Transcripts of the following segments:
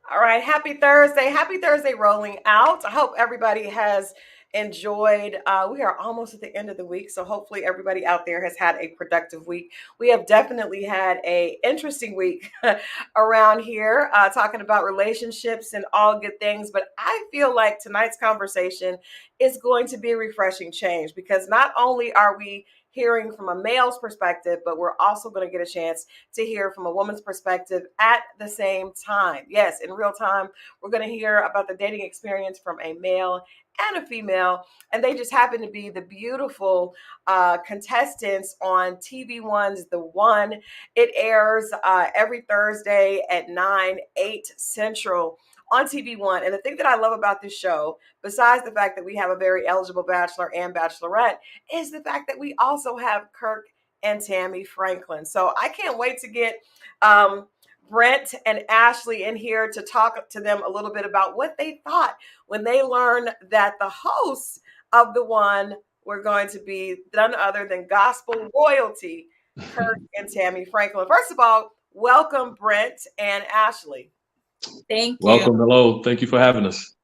All right, happy Thursday. Happy Thursday rolling out. I hope everybody has enjoyed. We are almost at the end of the week, so hopefully everybody out there has had a productive week. We have definitely had a interesting week around here, talking about relationships and all good things. But I feel like tonight's conversation is going to be a refreshing change because not only are we hearing from a male's perspective, but we're also going to get a chance to hear from a woman's perspective at the same time. Yes, in real time, we're going to hear about the dating experience from a male and a female, and they just happen to be the beautiful contestants on TV One's The One. It airs every Thursday at 8 Central on TV One. And the thing that I love about this show, besides the fact that we have a very eligible bachelor and bachelorette, is the fact that we also have Kirk and Tammy Franklin. So I can't wait to get Brent and Ashley in here to talk to them a little bit about what they thought when they learned that the hosts of The One were going to be none other than gospel royalty, Kirk and Tammy Franklin. First of all, welcome Brent and Ashley. Thank you. Welcome. Hello. Thank you for having us.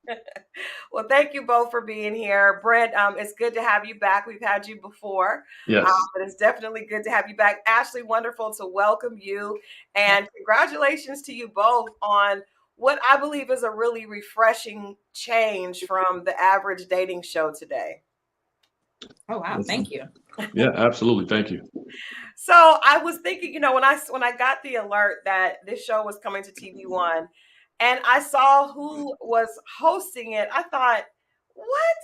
Well, thank you both for being here. Brent, it's good to have you back. We've had you before, Yes. but it's definitely good to have you back. Ashley, wonderful to welcome you. And congratulations to you both on what I believe is a really refreshing change from the average dating show today. Oh, wow. Thank you. Yeah, absolutely. Thank you. So I was thinking, when I got the alert that this show was coming to TV One, and I saw who was hosting it, I thought, what?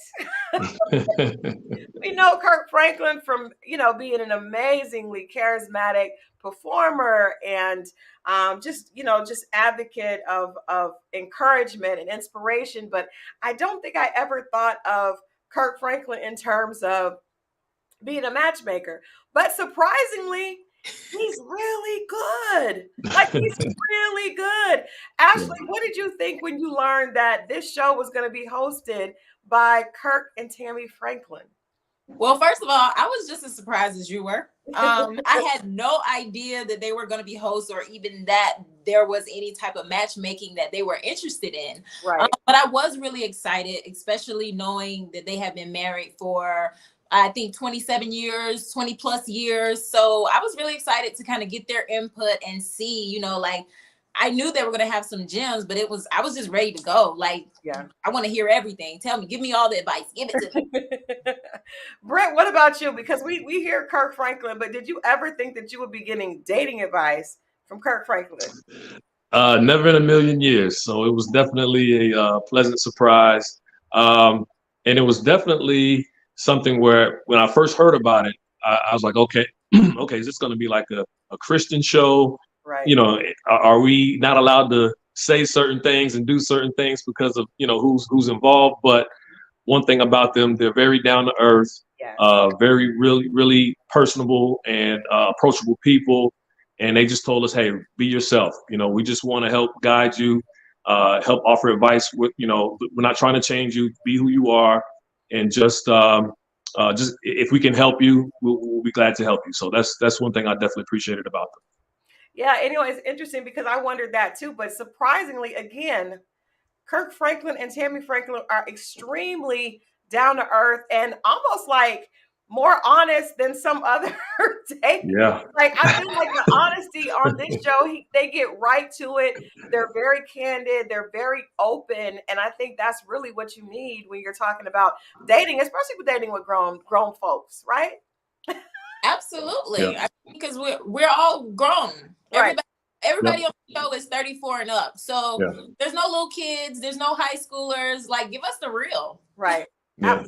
We know Kirk Franklin from, being an amazingly charismatic performer and just advocate of encouragement and inspiration. But I don't think I ever thought of Kirk Franklin in terms of being a matchmaker. But surprisingly, he's really good. Like, he's really good. Ashley, what did you think when you learned that this show was going to be hosted by Kirk and Tammy Franklin? Well, first of all, I was just as surprised as you were. I had no idea that they were going to be hosts or even that there was any type of matchmaking that they were interested in. Right. But I was really excited, especially knowing that they have been married for, I think, 27 years, 20 plus years. So I was really excited to kind of get their input and see, I knew they were going to have some gems, but I was just ready to go. Like, yeah, I want to hear everything. Tell me, give me all the advice. Give it to me. Brent, what about you? Because we hear Kirk Franklin, but did you ever think that you would be getting dating advice from Kirk Franklin? Never in a million years. So it was definitely a pleasant surprise. And it was definitely something where when I first heard about it, I was like, okay, is this going to be like a Christian show? Right. Are we not allowed to say certain things and do certain things because of, who's involved? But one thing about them, they're very down to earth, yes. Very, really, really personable and approachable people. And they just told us, hey, be yourself. We just want to help guide you, help offer advice with, we're not trying to change you, be who you are. And just if we can help you, we'll be glad to help you. So that's one thing I definitely appreciated about them. Yeah, it's interesting because I wondered that too. But surprisingly, again, Kirk Franklin and Tammy Franklin are extremely down to earth and almost like more honest than some other dating. Yeah. Like I feel like the honesty on this show, they get right to it. They're very candid. They're very open, and I think that's really what you need when you're talking about dating, especially with dating with grown folks, right? Absolutely, yeah. Because we're all grown. Right. Everybody on the show is 34 and up, so there's no little kids, there's no high schoolers. Like, give us the real. Right. Yeah.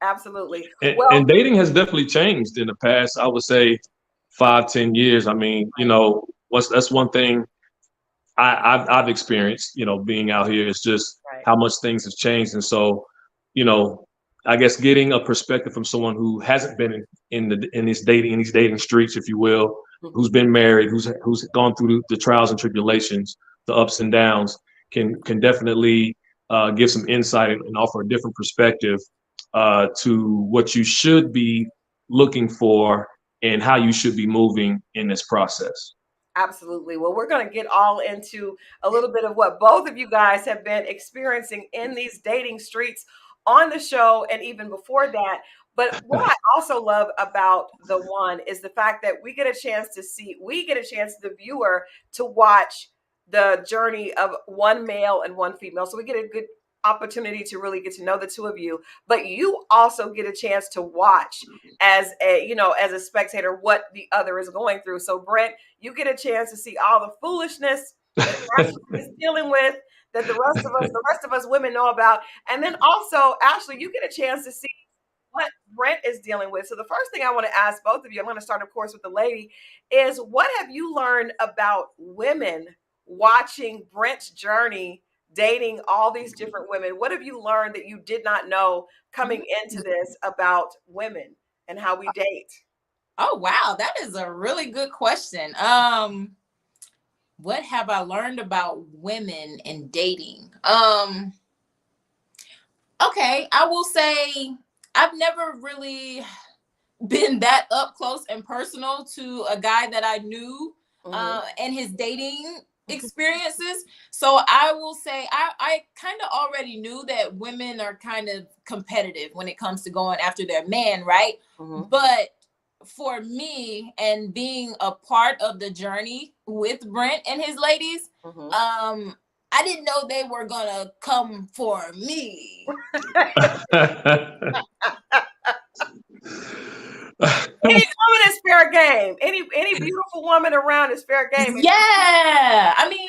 Absolutely. And dating has definitely changed in the past, I would say 5-10 years. I mean, you know, that's one thing I've experienced, you know, being out here, is just how much things have changed. And so, you know, I guess getting a perspective from someone who hasn't been in these dating streets, if you will, who's been married, who's gone through the trials and tribulations, the ups and downs, can definitely give some insight and offer a different perspective to what you should be looking for and how you should be moving in this process. Absolutely. Well, we're going to get all into a little bit of what both of you guys have been experiencing in these dating streets on the show and even before that. But what I also love about The One is the fact that we get a chance, the viewer, to watch the journey of one male and one female. So we get a good opportunity to really get to know the two of you, but you also get a chance to watch as a spectator what the other is going through. So Brent, you get a chance to see all the foolishness that Ashley is dealing with, that the rest of us women know about. And then also, Ashley, you get a chance to see what Brent is dealing with. So the first thing I want to ask both of you, I'm going to start, of course, with the lady, is what have you learned about women watching Brent's journey, dating all these different women? What have you learned that you did not know coming into this about women and how we date? Oh, wow. That is a really good question. What have I learned about women and dating? Okay, I will say I've never really been that up close and personal to a guy that I knew and his dating experiences. So I will say I kind of already knew that women are kind of competitive when it comes to going after their man, right? But for me, and being a part of the journey with Brent and his ladies, I didn't know they were gonna come for me. Any woman is fair game. Any beautiful woman around is fair game. Yeah, I mean,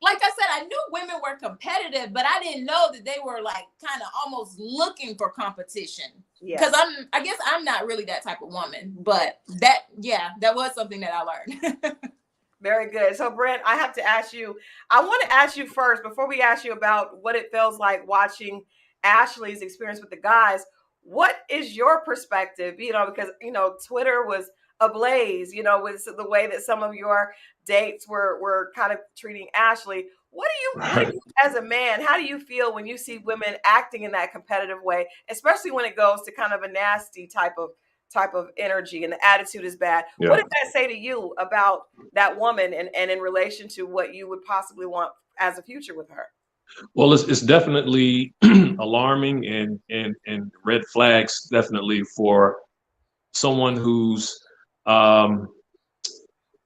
like I said, I knew women were competitive, but I didn't know that they were like kind of almost looking for competition. Because I guess I'm not really that type of woman, but that was something that I learned. Very good. So Brent, I have to ask you, I want to ask you first, before we ask you about what it feels like watching Ashley's experience with the guys, what is your perspective? You know, because, you know, Twitter was ablaze, you know, with the way that some of your dates were kind of treating Ashley. What do you, as a man, how do you feel when you see women acting in that competitive way, especially when it goes to kind of a nasty type of energy and the attitude is bad? Yeah. What did that say to you about that woman and in relation to what you would possibly want as a future with her? Well, it's definitely alarming and red flags, definitely, for someone who's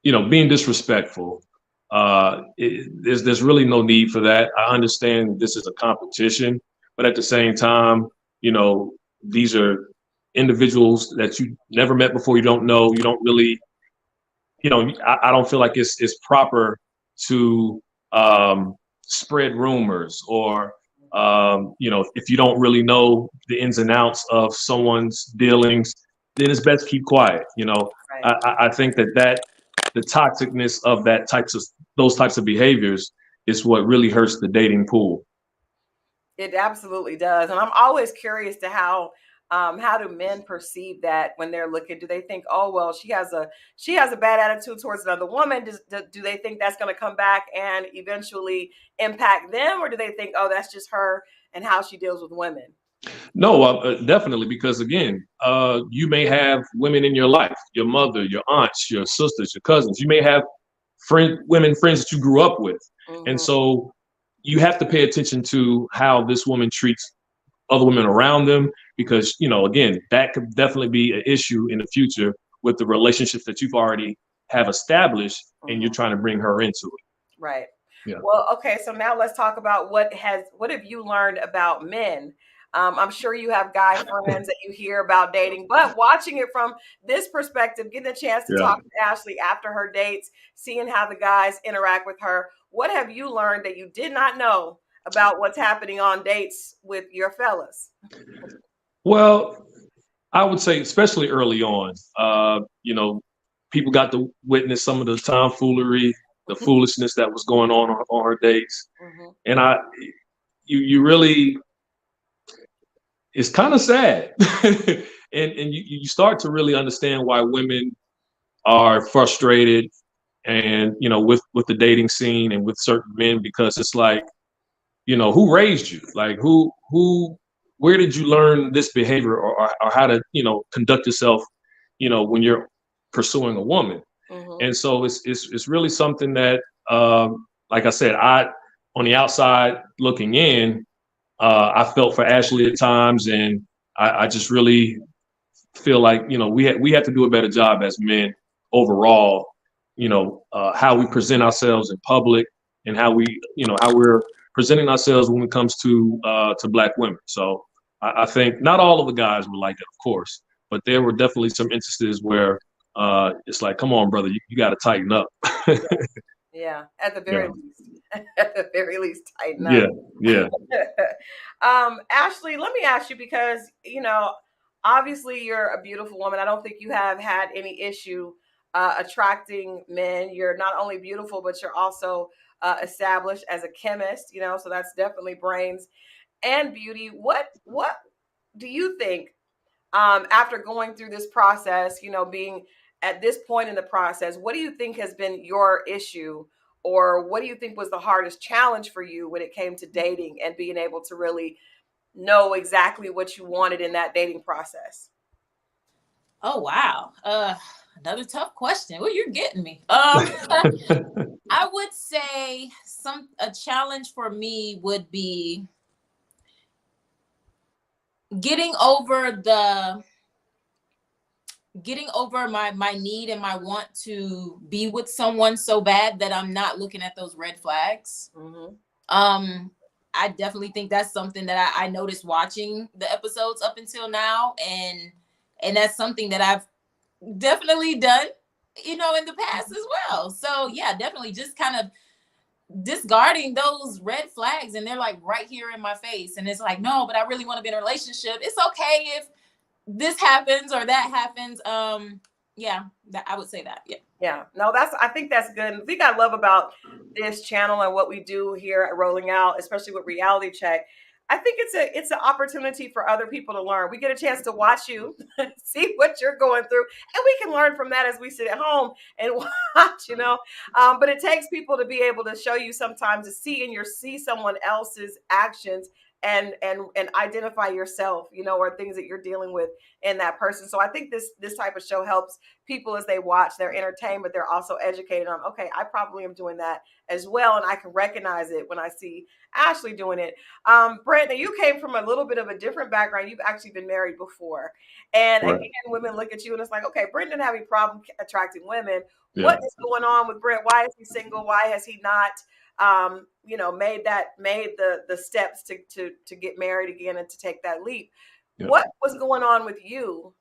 being disrespectful. There's really no need for that. I understand this is a competition, but at the same time, you know, these are individuals that you never met before. You don't know. You don't really, I don't feel like it's proper to spread rumors or, if you don't really know the ins and outs of someone's dealings, then it's best keep quiet. Right. I think that the toxicness of those types of behaviors is what really hurts the dating pool. It absolutely does. And I'm always curious to how do men perceive that when they're looking? Do they think, oh, well, she has a bad attitude towards another woman? Do they think that's going to come back and eventually impact them? Or do they think, oh, that's just her and how she deals with women? No, definitely. Because again, you may have women in your life, your mother, your aunts, your sisters, your cousins. You may have friends that you grew up with. And so you have to pay attention to how this woman treats other women around them, because, again, that could definitely be an issue in the future with the relationships that you've already have established, and you're trying to bring her into it. Right. Yeah. Well, okay. So now let's talk about what have you learned about men? I'm sure you have guy friends that you hear about dating, but watching it from this perspective, getting a chance to talk to Ashley after her dates, seeing how the guys interact with her, what have you learned that you did not know about what's happening on dates with your fellas? Well, I would say, especially early on, people got to witness some of the tomfoolery, the foolishness that was going on her dates, and you really, it's kind of sad, and you start to really understand why women are frustrated, and with the dating scene and with certain men, because it's like, who raised you? Like, where did you learn this behavior, or how to, conduct yourself, when you're pursuing a woman? And so it's really something that, like I said, on the outside looking in, I felt for Ashley at times, and I just really feel like, we have to do a better job as men overall, how we present ourselves in public, and how we're presenting ourselves when it comes to Black women. So I think not all of the guys were like that, of course, but there were definitely some instances where it's like, come on, brother, you got to tighten up. Yeah, at the very least. At the very least, tighten up. Yeah. Ashley, let me ask you, because, obviously you're a beautiful woman. I don't think you have had any issue attracting men. You're not only beautiful, but you're also established as a chemist, so that's definitely brains and beauty. What do you think, after going through this process, being at this point in the process, what do you think has been your issue, or what do you think was the hardest challenge for you when it came to dating and being able to really know exactly what you wanted in that dating process? Oh, wow. Another tough question. Well, you're getting me. I would say a challenge for me would be getting over my need and my want to be with someone so bad that I'm not looking at those red flags. I definitely think that's something that I noticed watching the episodes up until now, and that's something that I've definitely done, in the past as well. So yeah, definitely just kind of discarding those red flags, and they're like right here in my face, and it's like, no, but I really want to be in a relationship. It's okay if this happens or that happens. Yeah, I would say that. Yeah, no, I think that's good. And the thing I love about this channel and what we do here at Rolling Out, especially with Reality Check, I think it's an opportunity for other people to learn. We get a chance to watch you, see what you're going through, and we can learn from that as we sit at home and watch, But it takes people to be able to show you sometimes, to see someone else's actions and identify yourself, or things that you're dealing with in that person. So I think this type of show helps people as they watch. They're entertained, but they're also educated on, okay, I probably am doing that as well, and I can recognize it when I see Ashley doing it. Brent, you came from a little bit of a different background. You've actually been married before, and again, women look at you and it's like, okay, Brent didn't have any problem attracting women. What is going on with Brent? Why is he single? Why has he not made the steps to get married again and to take that leap? What was going on with you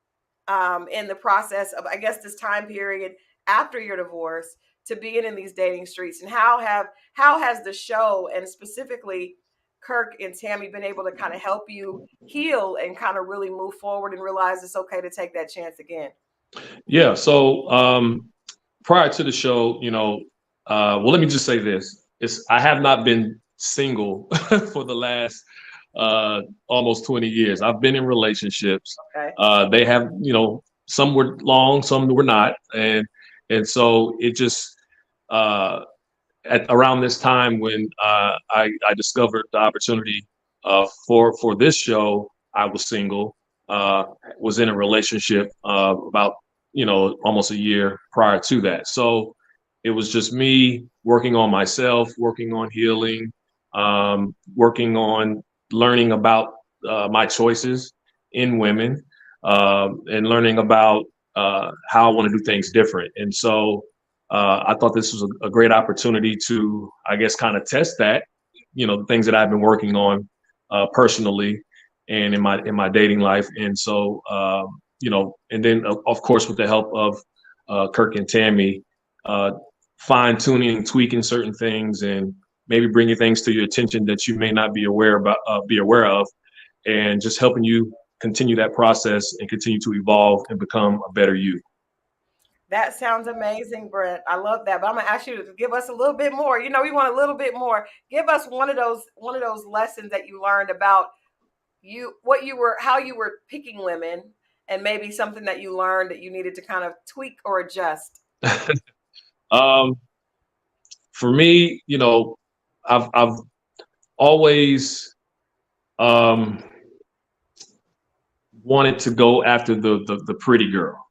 in the process of, I guess, this time period after your divorce to being in these dating streets, and how has the show, and specifically Kirk and Tammy, been able to kind of help you heal and kind of really move forward and realize it's okay to take that chance again? Yeah. So prior to the show, well, let me just say this. I have not been single for the last almost 20 years. I've been in relationships. Okay. They have, some were long, some were not. And so it just, around this time when I discovered the opportunity for this show, I was single, was in a relationship about, almost a year prior to that. So it was just me working on myself, working on healing, working on learning about my choices in women, and learning about how I want to do things different. And so I thought this was a great opportunity to, I guess, kind of test that, the things that I've been working on personally and in my dating life. And so, and then of course with the help of Kirk and Tammy, fine tuning, tweaking certain things, and maybe bringing things to your attention that you may not be aware of, and just helping you continue that process and continue to evolve and become a better you. That sounds amazing, Brent. I love that. But I'm gonna ask you to give us a little bit more. We want a little bit more. Give us one of those lessons that you learned about how you were picking women, and maybe something that you learned that you needed to kind of tweak or adjust. um, for me, I've always um, wanted to go after the pretty girl.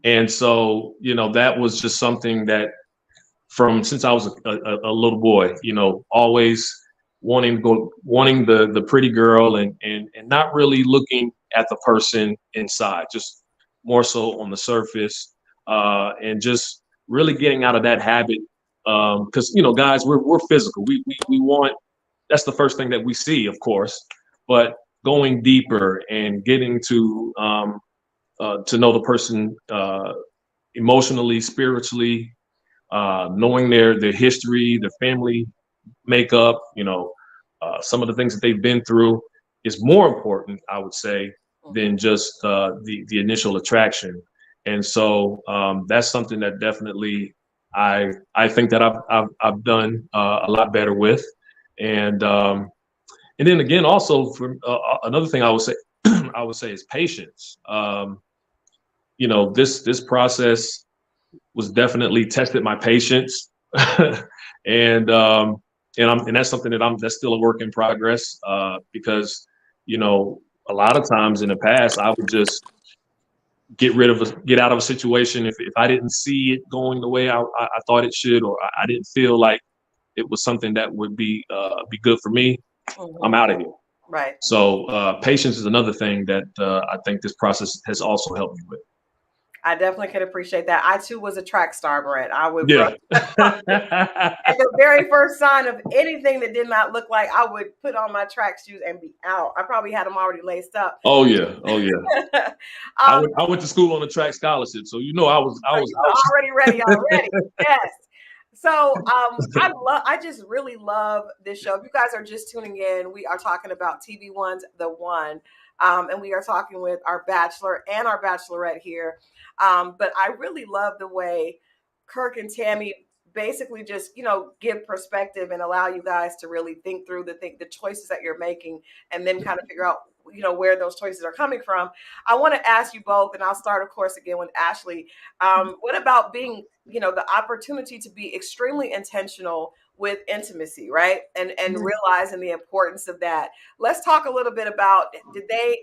And so, that was just something that from since I was a little boy, always wanting the pretty girl, and not really looking at the person inside, just more so on the surface, and just really getting out of that habit. Because, guys, we're physical. We want, that's the first thing that we see, of course, but going deeper and getting to know the person emotionally, spiritually, knowing their history, their family makeup, some of the things that they've been through is more important, I would say, than just the initial attraction. And so that's something that definitely I think that I've done a lot better with. And then again, also for another thing I would say I would say is patience. This process was definitely tested my patience, and and that's something that's still a work in progress, because a lot of times in the past I would just get out of a situation if I didn't see it going the way I thought it should, or I didn't feel like it was something that would be good for me. I'm out of here. Right. So patience is another thing that I think this process has also helped me with. I definitely could appreciate that. I too was a track star, Brent. I would Yeah. run. At the very first sign of anything that did not look like, I would put on my track shoes and be out. I probably had them already laced up. Oh yeah. I went to school on a track scholarship, so I was already ready already. Yes. So I just really love this show. If you guys are just tuning in, we are talking about TV1's The One. And we are talking with our bachelor and our bachelorette here. But I really love the way Kirk and Tammy basically just, give perspective and allow you guys to really think through the choices that you're making, and then kind of figure out, where those choices are coming from. I want to ask you both, and I'll start, of course, again with Ashley. What about being, the opportunity to be extremely intentional with intimacy, right? And realizing the importance of that. Let's talk a little bit about, did they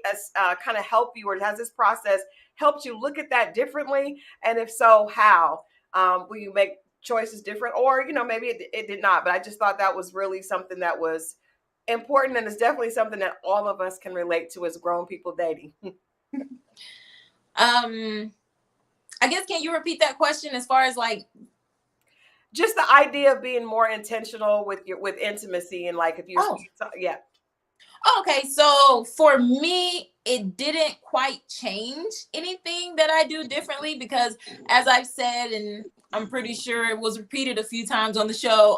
kind of help you, or has this process helped you look at that differently? And if so, how? Will you make choices different, or maybe it did not? But I just thought that was really something that was important, and it's definitely something that all of us can relate to as grown people dating. I guess, can you repeat that question as far as like just the idea of being more intentional with intimacy, and like if you yeah. Okay, so for me, it didn't quite change anything that I do differently, because as I've said, and I'm pretty sure it was repeated a few times on the show,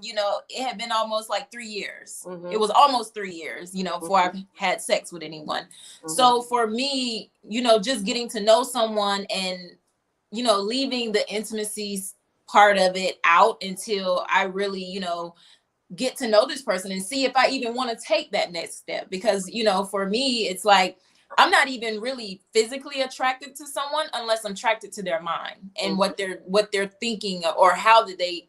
it had been almost like 3 years. Mm-hmm. It was almost 3 years, before I've had sex with anyone. Mm-hmm. So for me, just getting to know someone and, leaving the intimacy part of it out until I really, get to know this person and see if I even want to take that next step. Because, for me, it's like, I'm not even really physically attracted to someone unless I'm attracted to their mind and what they're thinking, or how they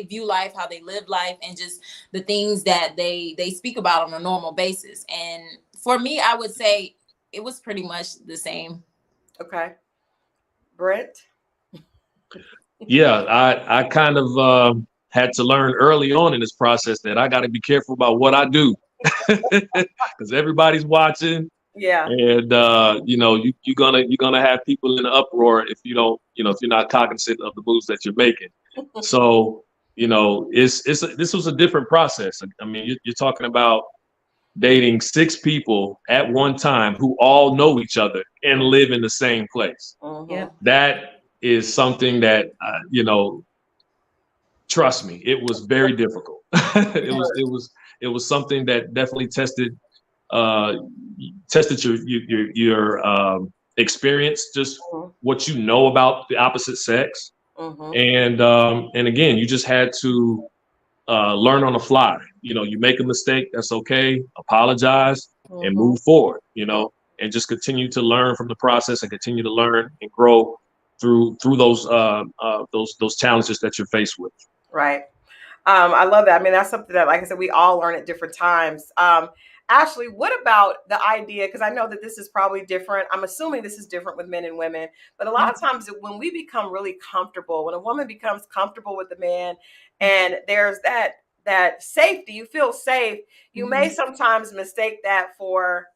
view life, how they live life, and just the things that they speak about on a normal basis. And for me, I would say it was pretty much the same. Okay. Brent? Yeah, I kind of had to learn early on in this process that I got to be careful about what I do because everybody's watching. Yeah. And you're gonna have people in the uproar if you don't, if you're not cognizant of the moves that you're making. So, this was a different process. I mean, you're talking about dating 6 people at one time who all know each other and live in the same place. Yeah. That is something that trust me, it was very difficult. It was something that definitely uh, tested your experience, just what you know about the opposite sex, and again, you just had to learn on the fly. You make a mistake, that's okay. Apologize and move forward. And just continue to learn from the process and continue to learn and grow through those challenges that you're faced with. Right. I love that. I mean, that's something that, like I said, we all learn at different times. Ashley, what about the idea? Because I know that this is probably different. I'm assuming this is different with men and women, but a lot of times when we become really comfortable, when a woman becomes comfortable with the man, and there's that safety, you feel safe, you may sometimes mistake that for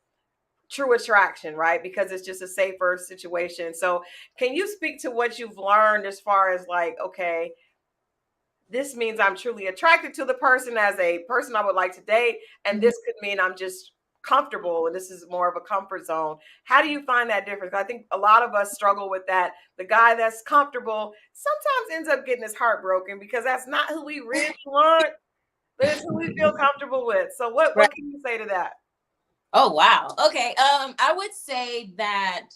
true attraction, right? Because it's just a safer situation. So can you speak to what you've learned as far as like, okay, this means I'm truly attracted to the person as a person I would like to date. And this could mean I'm just comfortable and this is more of a comfort zone. How do you find that difference? I think a lot of us struggle with that. The guy that's comfortable sometimes ends up getting his heart broken because that's not who we really want, but it's who we feel comfortable with. So what can you say to that? Oh, wow. Okay. I would say that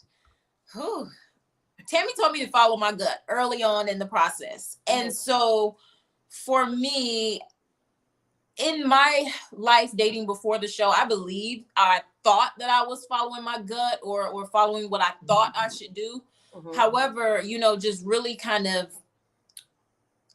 Tammy told me to follow my gut early on in the process. And so for me, in my life dating before the show, I believe I thought that I was following my gut or following what I thought I should do. However, just really kind of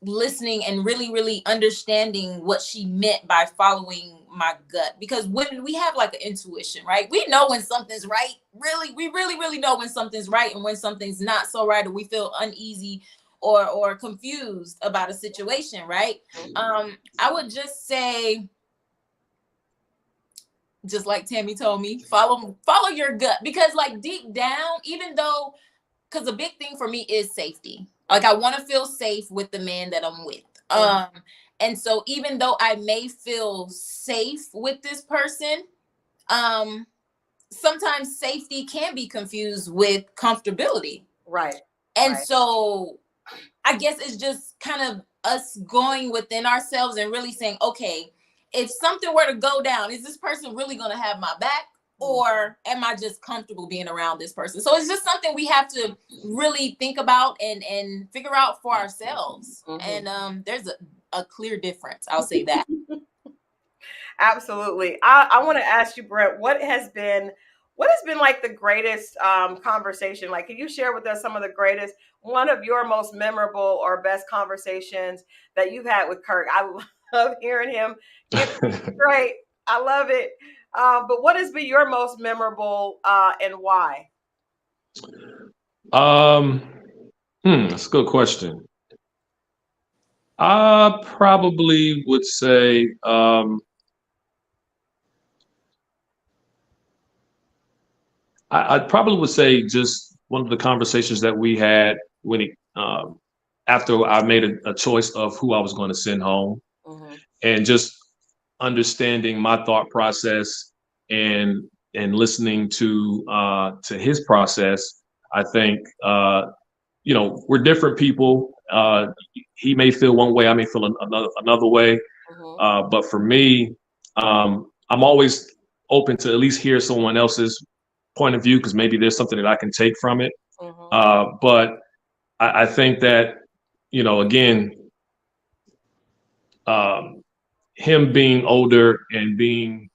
listening and really, really understanding what she meant by following my gut. Because when we have like an intuition, right? We know when something's right. We really know when something's right and when something's not so right, or we feel uneasy or confused about a situation, right? I would just say, just like Tammy told me, follow your gut, because like deep down, even though, because a big thing for me is safety. Like I want to feel safe with the man that I'm with. And so even though I may feel safe with this person, sometimes safety can be confused with comfortability. Right. And so I guess it's just kind of us going within ourselves and really saying, okay, if something were to go down, is this person really going to have my back? Or am I just comfortable being around this person? So it's just something we have to really think about and figure out for ourselves. And there's a clear difference. I'll say that. Absolutely. I want to ask you, Brent, what has been like the greatest conversation? Like, can you share with us some of the greatest, one of your most memorable or best conversations that you've had with Kirk? I love hearing him. Great. I love it. But what has been your most memorable and why? That's a good question. I probably would say I probably would say just one of the conversations that we had when after I made a choice of who I was going to send home, and just understanding my thought process and listening to his process. I think we're different people. He may feel one way, I may feel another way. But for me, I'm always open to at least hear someone else's point of view, because maybe there's something that I can take from it. But I think that, again, him being older and being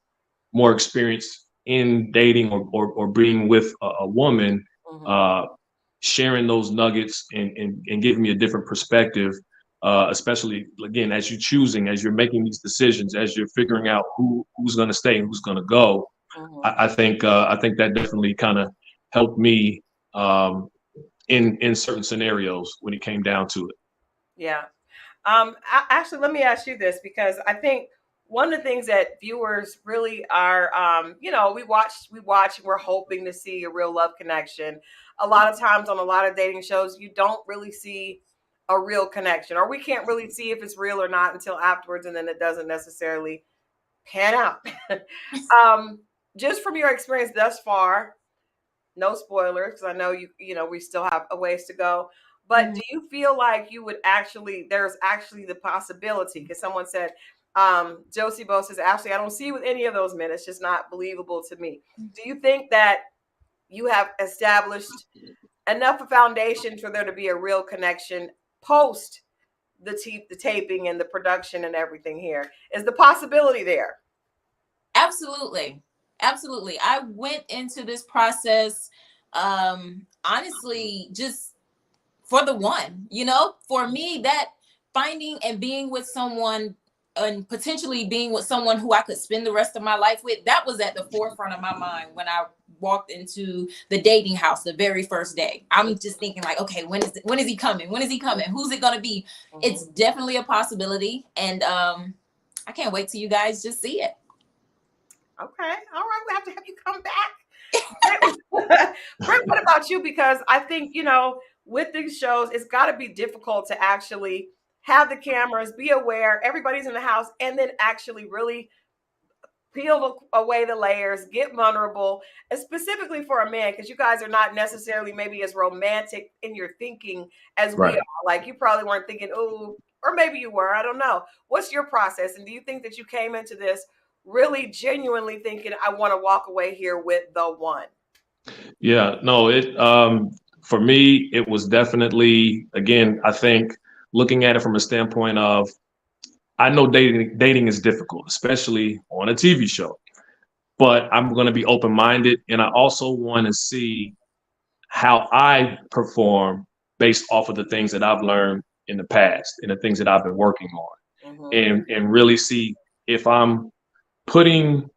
more experienced in dating or being with a woman, sharing those nuggets and giving me a different perspective, especially, again, as you're making these decisions, as you're figuring out who's going to stay and who's going to go. I think that definitely kind of helped me in certain scenarios when it came down to it. Yeah. Actually, let me ask you this, because I think one of the things that viewers really are, we're hoping to see a real love connection. A lot of times on a lot of dating shows, you don't really see a real connection, or we can't really see if it's real or not until afterwards, and then it doesn't necessarily pan out. um, just from your experience thus far, no spoilers, because I know we still have a ways to go. But do you feel like you would there's actually the possibility? Because someone said, Josie Bo says, Ashley, I don't see you with any of those men. It's just not believable to me. Do you think that you have established enough a foundation for there to be a real connection post the taping and the production and everything here? Is the possibility there? Absolutely. Absolutely. I went into this process, honestly, just for the one, for me, that finding and being with someone and potentially being with someone who I could spend the rest of my life with, that was at the forefront of my mind when I walked into the dating house the very first day. I'm just thinking like, okay, when is he coming? When is he coming? Who's it going to be? Mm-hmm. It's definitely a possibility. And I can't wait till you guys just see it. Okay. All right. We have to have you come back. Brent, what about you? Because I think, with these shows, it's got to be difficult to actually have the cameras, be aware, everybody's in the house, and then actually really peel away the layers, get vulnerable, and specifically for a man, because you guys are not necessarily maybe as romantic in your thinking as we are. Like, you probably weren't thinking, oh, or maybe you were. I don't know. What's your process? And do you think that you came into this really genuinely thinking, I want to walk away here with the one? Yeah, no, for me, it was definitely, again, I think looking at it from a standpoint of, I know dating is difficult, especially on a TV show, but I'm going to be open-minded. And I also want to see how I perform based off of the things that I've learned in the past and the things that I've been working on, and really see if I'm putting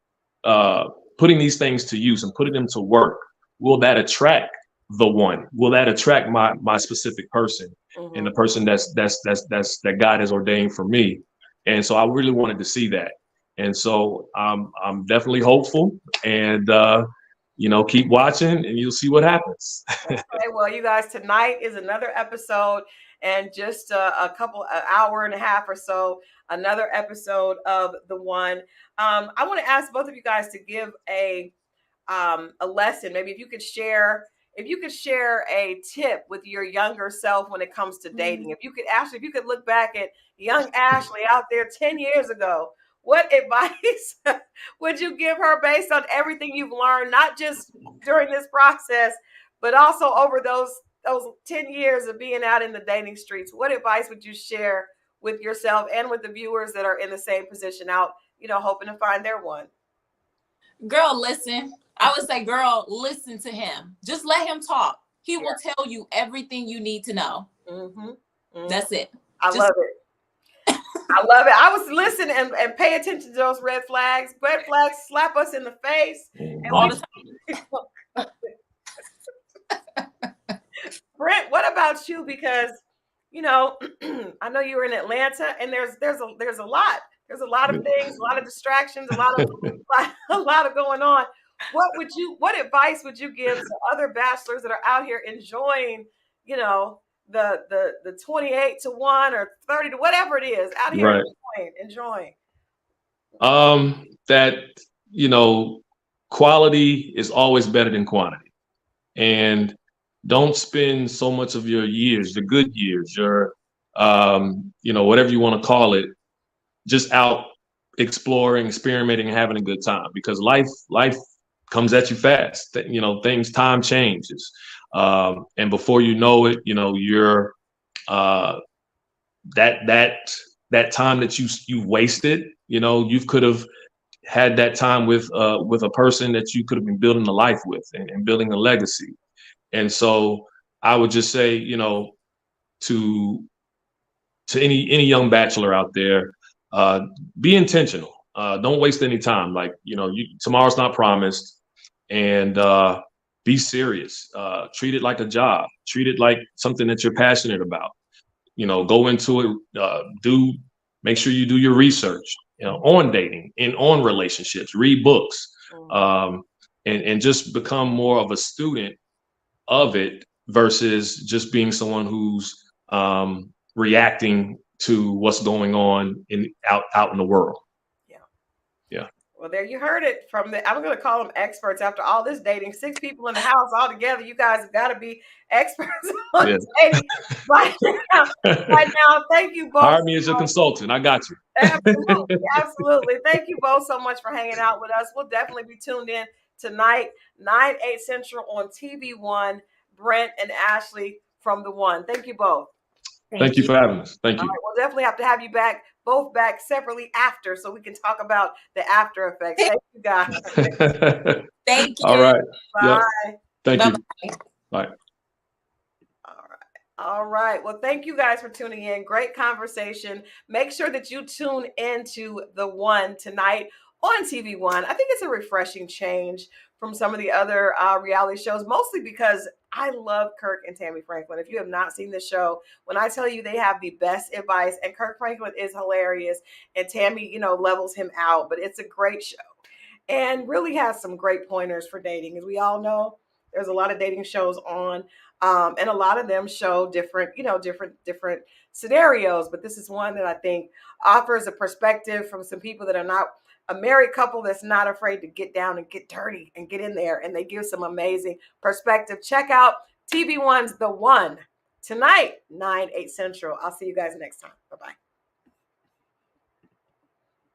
these things to use and putting them to work. Will that attract the one? Will that attract my specific person and the person that God has ordained for me? And so I really wanted to see that. And so I'm definitely hopeful, and keep watching and you'll see what happens. Okay, well, you guys, tonight is another episode, and just an hour and a half or so, another episode of The One. I want to ask both of you guys to give a lesson. Maybe if you could share a tip with your younger self when it comes to dating. If you could look back at young Ashley out there 10 years ago, what advice would you give her based on everything you've learned, not just during this process, but also over those 10 years of being out in the dating streets? What advice would you share with yourself and with the viewers that are in the same position out, hoping to find their one? Girl, listen. I would say, girl, listen to him. Just let him talk. He will tell you everything you need to know. That's it. I love it. I love it. I was listening and pay attention to those red flags. Red flags slap us in the face. All the time. Brent, what about you? Because, I know you were in Atlanta, and there's a lot. There's a lot of things, a lot of distractions, a lot of going on. What advice would you give to other bachelors that are out here enjoying, the 28 to 1 or 30 to whatever it is, out here enjoying? That, quality is always better than quantity. And don't spend so much of your years, the good years, your, whatever you want to call it, just out exploring, experimenting, and having a good time, because life comes at you fast. Time changes. And before you know it, you're that time that you wasted, you could have had that time with a person that you could have been building a life with and building a legacy. And so I would just say, to any young bachelor out there, be intentional. Don't waste any time. Like, tomorrow's not promised, and be serious. Treat it like a job. Treat it like something that you're passionate about. go into it. Make sure you do your research, on dating and on relationships. Read books, and just become more of a student of it versus just being someone who's reacting to what's going on out in the world. Yeah. Well, there you heard it from I'm going to call them experts after all this dating. 6 people in the house all together. You guys have got to be experts on dating right now. Thank you both. Hire me as your consultant. I got you. Absolutely. Absolutely. Thank you both so much for hanging out with us. We'll definitely be tuned in tonight, 9, 8 Central on TV One. Brent and Ashley from The One. Thank you both. Thank you for having us. Thank you. All right, we'll definitely have to have you both back separately after, so we can talk about the after effects. Thank you, guys. Thank you. All right. Bye. Yep. Thank Bye-bye. you. Bye. All right. Well, thank you guys for tuning in. Great conversation. Make sure that you tune into The One tonight on TV One. I think it's a refreshing change from some of the other reality shows, mostly because I love Kirk and Tammy Franklin. If you have not seen the show, when I tell you they have the best advice, and Kirk Franklin is hilarious, and Tammy, levels him out, but it's a great show and really has some great pointers for dating. As we all know, there's a lot of dating shows on, and a lot of them show different scenarios. But this is one that I think offers a perspective from some people that are not a married couple that's not afraid to get down and get dirty and get in there. And they give some amazing perspective. Check out TV One's The One tonight, 9, 8 Central. I'll see you guys next time. Bye-bye.